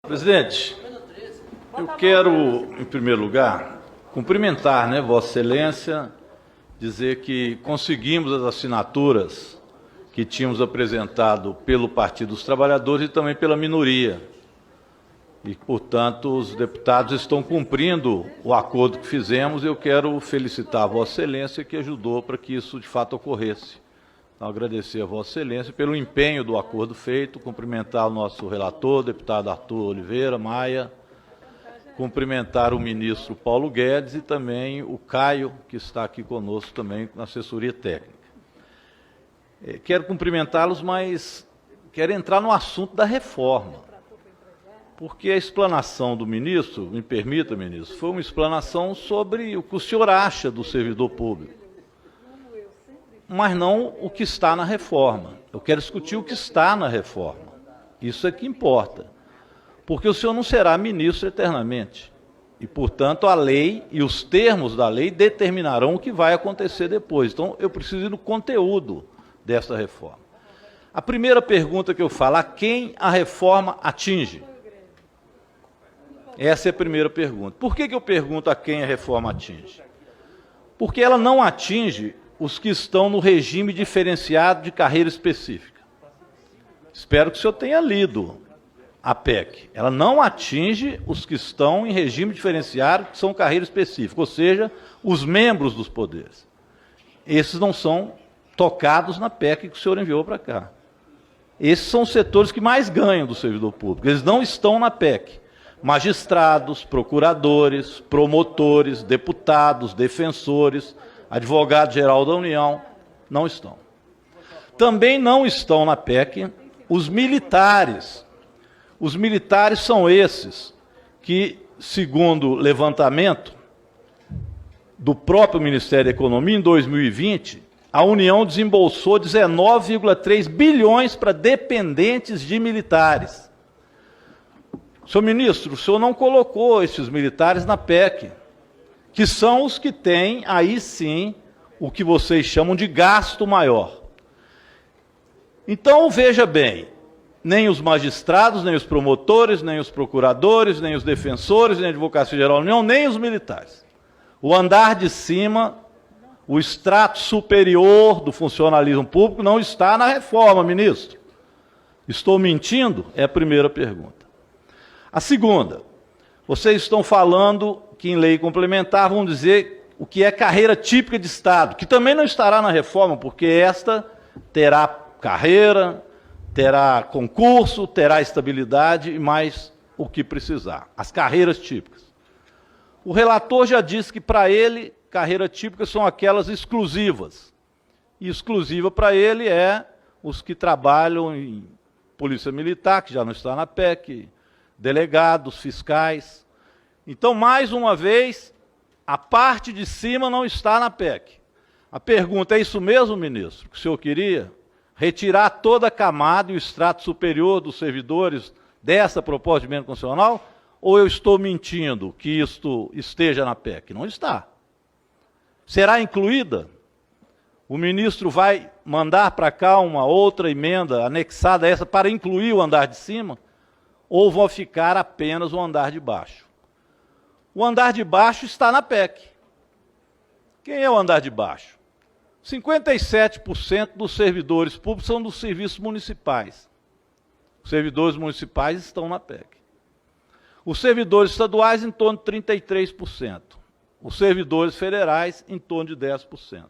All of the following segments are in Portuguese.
Presidente, eu quero, em primeiro lugar, cumprimentar, Vossa Excelência, dizer que conseguimos as assinaturas que tínhamos apresentado pelo Partido dos Trabalhadores e também pela minoria. E, portanto, os deputados estão cumprindo o acordo que fizemos e eu quero felicitar a Vossa Excelência que ajudou para que isso de fato ocorresse. Então, agradecer a Vossa Excelência pelo empenho do acordo feito, cumprimentar o nosso relator, deputado Arthur Oliveira Maia, cumprimentar o ministro Paulo Guedes e também o Caio, que está aqui conosco também na assessoria técnica. Quero cumprimentá-los, mas quero entrar no assunto da reforma, porque a explanação do ministro, me permita, ministro, foi uma explanação sobre o que o senhor acha do servidor público, mas não o que está na reforma. Eu quero discutir o que está na reforma. Isso é que importa. Porque o senhor não será ministro eternamente. E, portanto, a lei e os termos da lei determinarão o que vai acontecer depois. Então, eu preciso ir no conteúdo dessa reforma. A primeira pergunta que eu falo, a quem a reforma atinge? Essa é a primeira pergunta. Por que eu pergunto a quem a reforma atinge? Porque ela não atinge os que estão no regime diferenciado de carreira específica. Espero que o senhor tenha lido a PEC. Ela não atinge os que estão em regime diferenciado, que são carreira específica, ou seja, os membros dos poderes. Esses não são tocados na PEC que o senhor enviou para cá. Esses são os setores que mais ganham do servidor público. Eles não estão na PEC. Magistrados, procuradores, promotores, deputados, defensores, advogado-geral da União, não estão. Também não estão na PEC os militares. Os militares são esses que, segundo levantamento do próprio Ministério da Economia, em 2020, a União desembolsou 19,3 bilhões para dependentes de militares. Senhor ministro, o senhor não colocou esses militares na PEC, que são os que têm, aí sim, o que vocês chamam de gasto maior. Então, veja bem, nem os magistrados, nem os promotores, nem os procuradores, nem os defensores, nem a Advocacia Geral da União, nem os militares. O andar de cima, o extrato superior do funcionalismo público não está na reforma, ministro. Estou mentindo? É a primeira pergunta. A segunda, vocês estão falando que em lei complementar vão dizer o que é carreira típica de Estado, que também não estará na reforma, porque esta terá carreira, terá concurso, terá estabilidade e mais o que precisar. As carreiras típicas. O relator já disse que para ele, carreira típica são aquelas exclusivas. E exclusiva para ele é os que trabalham em polícia militar, que já não está na PEC, delegados, fiscais. Então, mais uma vez, a parte de cima não está na PEC. A pergunta, é isso mesmo, ministro, que o senhor queria? Retirar toda a camada e o extrato superior dos servidores dessa proposta de emenda constitucional? Ou eu estou mentindo que isto esteja na PEC? Não está. Será incluída? O ministro vai mandar para cá uma outra emenda anexada a essa para incluir o andar de cima? Ou vão ficar apenas o andar de baixo? O andar de baixo está na PEC. Quem é o andar de baixo? 57% dos servidores públicos são dos serviços municipais. Os servidores municipais estão na PEC. Os servidores estaduais, em torno de 33%. Os servidores federais, em torno de 10%.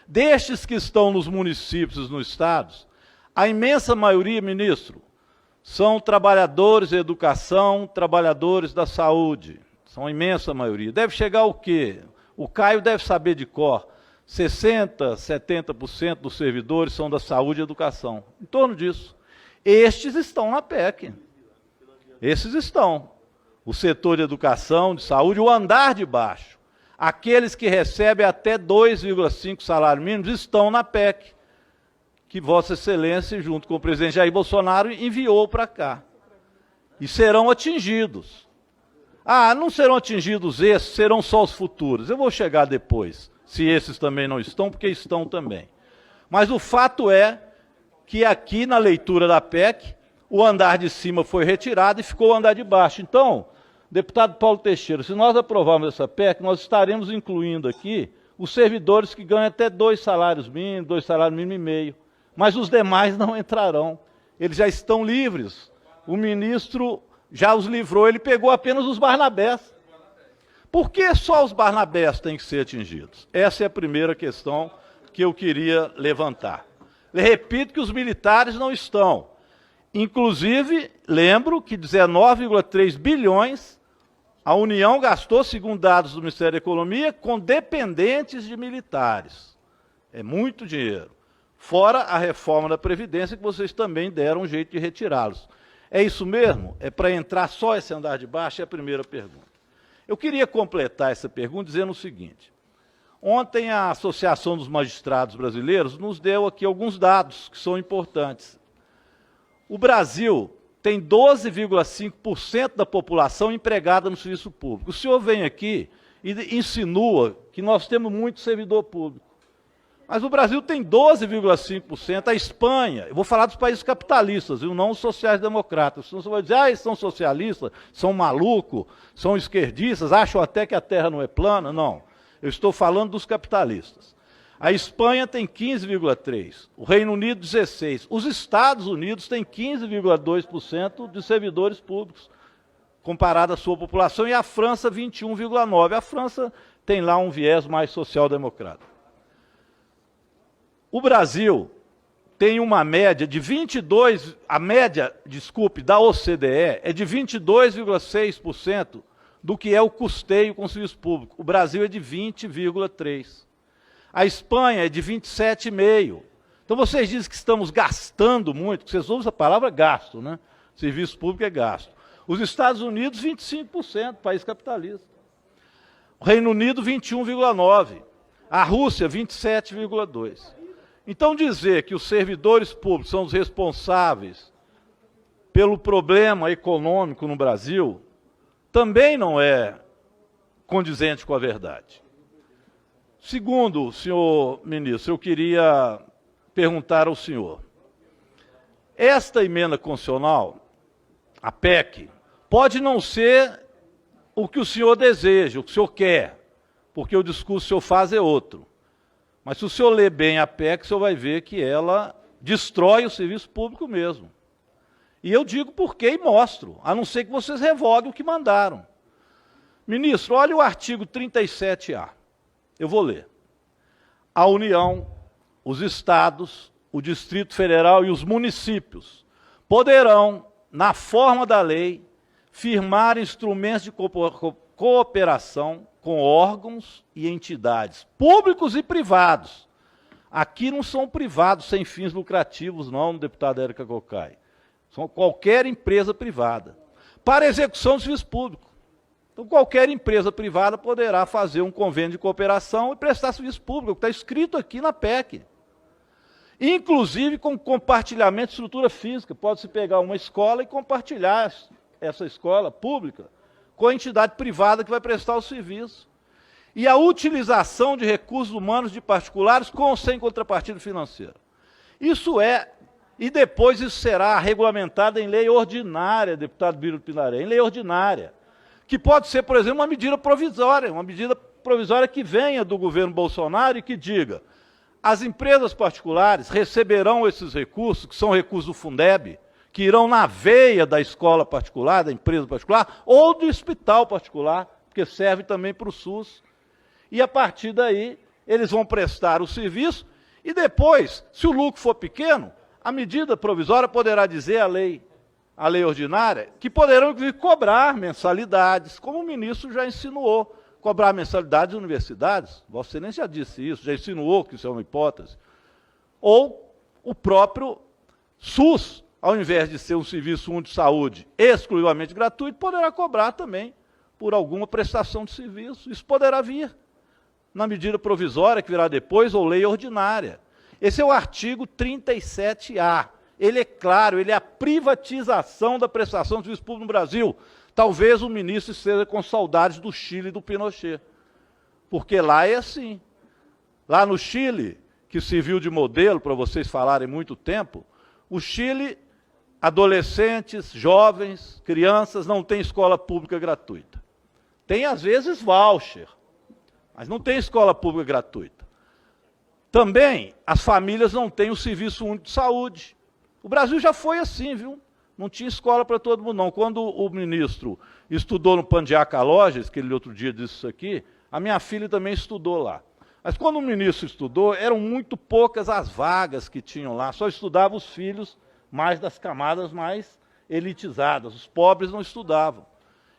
Destes que estão nos municípios e nos estados, a imensa maioria, ministro, são trabalhadores da educação, trabalhadores da saúde. São a imensa maioria. Deve chegar o quê? O Caio deve saber de cor. 60%, 70% dos servidores são da saúde e educação. Em torno disso. Estes estão na PEC. Esses estão. O setor de educação, de saúde, o andar de baixo. Aqueles que recebem até 2,5 salários mínimos estão na PEC, que Vossa Excelência, junto com o presidente Jair Bolsonaro, enviou para cá. E serão atingidos. Ah, não serão atingidos esses, serão só os futuros. Eu vou chegar depois, se esses também não estão, porque estão também. Mas o fato é que aqui na leitura da PEC, o andar de cima foi retirado e ficou o andar de baixo. Então, deputado Paulo Teixeira, se nós aprovarmos essa PEC, nós estaremos incluindo aqui os servidores que ganham até 2 salários mínimos, 2 salários mínimos e meio. Mas os demais não entrarão. Eles já estão livres. O ministro já os livrou, ele pegou apenas os Barnabés. Por que só os Barnabés têm que ser atingidos? Essa é a primeira questão que eu queria levantar. Repito que os militares não estão. Inclusive, lembro que 19,3 bilhões a União gastou, segundo dados do Ministério da Economia, com dependentes de militares. É muito dinheiro. Fora a reforma da Previdência, que vocês também deram um jeito de retirá-los. É isso mesmo? É para entrar só esse andar de baixo? É a primeira pergunta. Eu queria completar essa pergunta dizendo o seguinte. Ontem a Associação dos Magistrados Brasileiros nos deu aqui alguns dados que são importantes. O Brasil tem 12,5% da população empregada no serviço público. O senhor vem aqui e insinua que nós temos muito servidor público. Mas o Brasil tem 12,5%, a Espanha, eu vou falar dos países capitalistas, viu, não os sociais-democratas. Senão você vai dizer, eles são socialistas, são malucos, são esquerdistas, acham até que a terra não é plana. Não, eu estou falando dos capitalistas. A Espanha tem 15,3%, o Reino Unido 16%, os Estados Unidos têm 15,2% de servidores públicos, comparado à sua população, e a França 21,9%. A França tem lá um viés mais social-democrata. O Brasil tem uma média de 22%, a média, desculpe, da OCDE é de 22,6% do que é o custeio com o serviço público. O Brasil é de 20,3%. A Espanha é de 27,5%. Então vocês dizem que estamos gastando muito, vocês usam a palavra gasto, né? Serviço público é gasto. Os Estados Unidos, 25%, país capitalista. O Reino Unido, 21,9%. A Rússia, 27,2%. Então dizer que os servidores públicos são os responsáveis pelo problema econômico no Brasil também não é condizente com a verdade. Segundo, senhor ministro, eu queria perguntar ao senhor, esta emenda constitucional, a PEC, pode não ser o que o senhor deseja, o que o senhor quer, porque o discurso que o senhor faz é outro. Mas se o senhor ler bem a PEC, o senhor vai ver que ela destrói o serviço público mesmo. E eu digo por quê e mostro, a não ser que vocês revoguem o que mandaram. Ministro, olha o artigo 37A. Eu vou ler. A União, os estados, o Distrito Federal e os municípios poderão, na forma da lei, firmar instrumentos de cooperação com órgãos e entidades públicos e privados. Aqui não são privados sem fins lucrativos, não, deputada Érica Cocai. São qualquer empresa privada, para execução do serviço público. Então, qualquer empresa privada poderá fazer um convênio de cooperação e prestar serviço público, que está escrito aqui na PEC. Inclusive com compartilhamento de estrutura física. Pode-se pegar uma escola e compartilhar essa escola pública com a entidade privada que vai prestar o serviço. E a utilização de recursos humanos de particulares com ou sem contrapartida financeira. Isso é, e depois isso será regulamentado em lei ordinária, deputado Biro Pindaré, em lei ordinária, que pode ser, por exemplo, uma medida provisória que venha do governo Bolsonaro e que diga, as empresas particulares receberão esses recursos, que são recursos do Fundeb, que irão na veia da escola particular, da empresa particular, ou do hospital particular, porque serve também para o SUS. E a partir daí, eles vão prestar o serviço, e depois, se o lucro for pequeno, a medida provisória poderá dizer a lei ordinária, que poderão, inclusive, cobrar mensalidades, como o ministro já insinuou, cobrar mensalidades de universidades, Vossa Excelência já disse isso, já insinuou que isso é uma hipótese, ou o próprio SUS, ao invés de ser um serviço único de saúde exclusivamente gratuito, poderá cobrar também por alguma prestação de serviço. Isso poderá vir na medida provisória que virá depois, ou lei ordinária. Esse é o artigo 37A. Ele é claro, ele é a privatização da prestação de serviço público no Brasil. Talvez o ministro esteja com saudades do Chile e do Pinochet. Porque lá é assim. Lá no Chile, que serviu de modelo para vocês falarem muito tempo, o Chile adolescentes, jovens, crianças não têm escola pública gratuita. Tem, às vezes, voucher, mas não tem escola pública gratuita. Também, as famílias não têm o Serviço Único de Saúde. O Brasil já foi assim, viu? Não tinha escola para todo mundo, não. Quando o ministro estudou no Pandiaca Lojas, que ele outro dia disse isso aqui, a minha filha também estudou lá. Mas quando o ministro estudou, eram muito poucas as vagas que tinham lá, só estudavam os filhos mais das camadas mais elitizadas, os pobres não estudavam.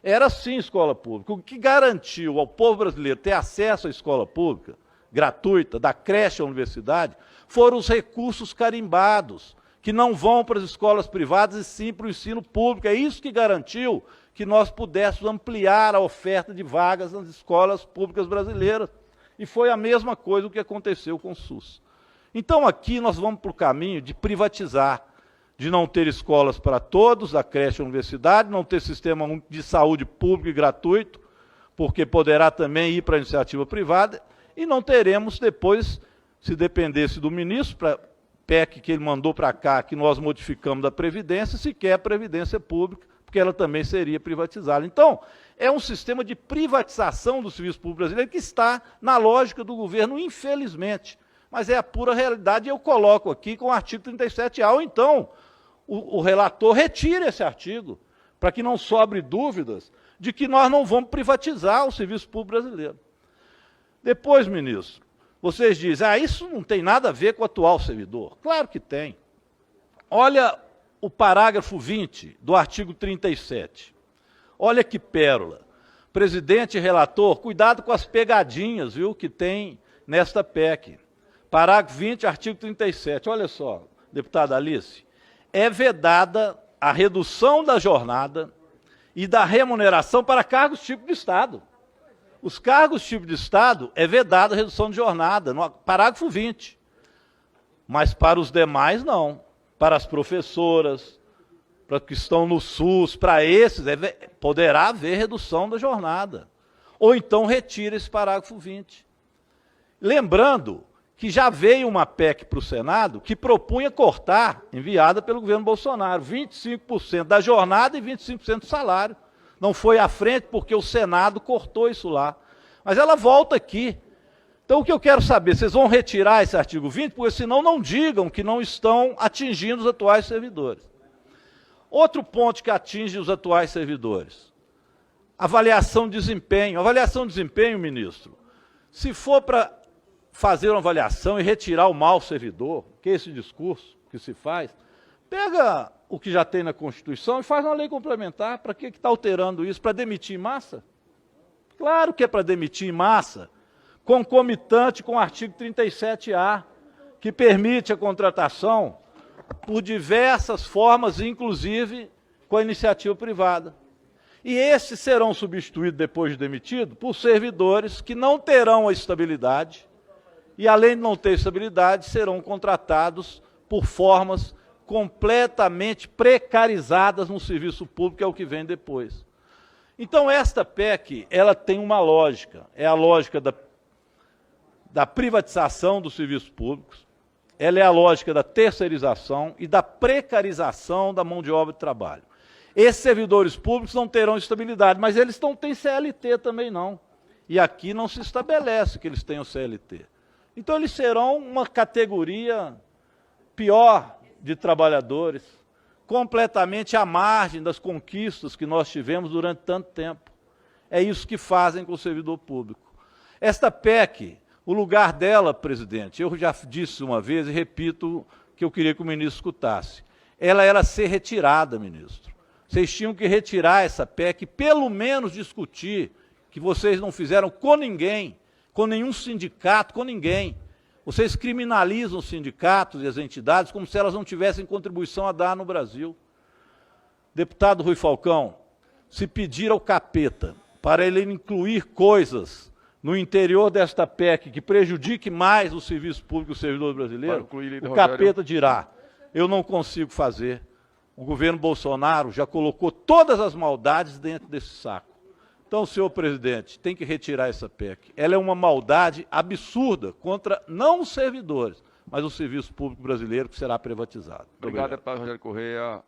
Era assim a escola pública. O que garantiu ao povo brasileiro ter acesso à escola pública, gratuita, da creche à universidade, foram os recursos carimbados, que não vão para as escolas privadas e sim para o ensino público. É isso que garantiu que nós pudéssemos ampliar a oferta de vagas nas escolas públicas brasileiras. E foi a mesma coisa o que aconteceu com o SUS. Então aqui nós vamos para o caminho de privatizar, de não ter escolas para todos, a creche e a universidade, não ter sistema de saúde público e gratuito, porque poderá também ir para a iniciativa privada, e não teremos depois, se dependesse do ministro, para PEC que ele mandou para cá, que nós modificamos da Previdência, sequer a Previdência Pública, porque ela também seria privatizada. Então, é um sistema de privatização do serviço público brasileiro que está na lógica do governo, infelizmente. Mas é a pura realidade, e eu coloco aqui com o artigo 37A, ou então o relator retire esse artigo, para que não sobre dúvidas de que nós não vamos privatizar o serviço público brasileiro. Depois, ministro, vocês dizem, isso não tem nada a ver com o atual servidor. Claro que tem. Olha o parágrafo 20 do artigo 37. Olha que pérola. Presidente e relator, cuidado com as pegadinhas, viu, que tem nesta PEC. Parágrafo 20, artigo 37. Olha só, deputada Alice. É vedada a redução da jornada e da remuneração para cargos tipo de Estado. Os cargos tipo de Estado é vedada a redução de jornada, no parágrafo 20. Mas para os demais, não. Para as professoras, para os que estão no SUS, para esses, poderá haver redução da jornada. Ou então retira esse parágrafo 20. Lembrando que já veio uma PEC para o Senado que propunha cortar, enviada pelo governo Bolsonaro, 25% da jornada e 25% do salário. Não foi à frente porque o Senado cortou isso lá. Mas ela volta aqui. Então o que eu quero saber, vocês vão retirar esse artigo 20? Porque senão não digam que não estão atingindo os atuais servidores. Outro ponto que atinge os atuais servidores. Avaliação de desempenho. Avaliação de desempenho, ministro, se for para fazer uma avaliação e retirar o mau servidor, que é esse discurso que se faz, pega o que já tem na Constituição e faz uma lei complementar. Para que está alterando isso? Para demitir em massa? Claro que é para demitir em massa, concomitante com o artigo 37A, que permite a contratação por diversas formas, inclusive com a iniciativa privada. E esses serão substituídos, depois de demitido, por servidores que não terão a estabilidade, e além de não ter estabilidade, serão contratados por formas completamente precarizadas no serviço público, que é o que vem depois. Então, esta PEC, ela tem uma lógica, é a lógica da privatização dos serviços públicos, ela é a lógica da terceirização e da precarização da mão de obra de trabalho. Esses servidores públicos não terão estabilidade, mas eles não têm CLT também não. E aqui não se estabelece que eles tenham CLT. Então eles serão uma categoria pior de trabalhadores, completamente à margem das conquistas que nós tivemos durante tanto tempo. É isso que fazem com o servidor público. Esta PEC, o lugar dela, presidente, eu já disse uma vez e repito que eu queria que o ministro escutasse. Ela era ser retirada, ministro. Vocês tinham que retirar essa PEC, pelo menos discutir, que vocês não fizeram com ninguém, com nenhum sindicato, com ninguém. Vocês criminalizam os sindicatos e as entidades como se elas não tivessem contribuição a dar no Brasil. Deputado Rui Falcão, se pedir ao capeta para ele incluir coisas no interior desta PEC que prejudique mais o serviço público e o servidor brasileiro, o capeta dirá, eu não consigo fazer. O governo Bolsonaro já colocou todas as maldades dentro desse saco. Então, senhor presidente, tem que retirar essa PEC. Ela é uma maldade absurda contra não os servidores, mas o serviço público brasileiro que será privatizado. Obrigado, deputado Rogério Correia.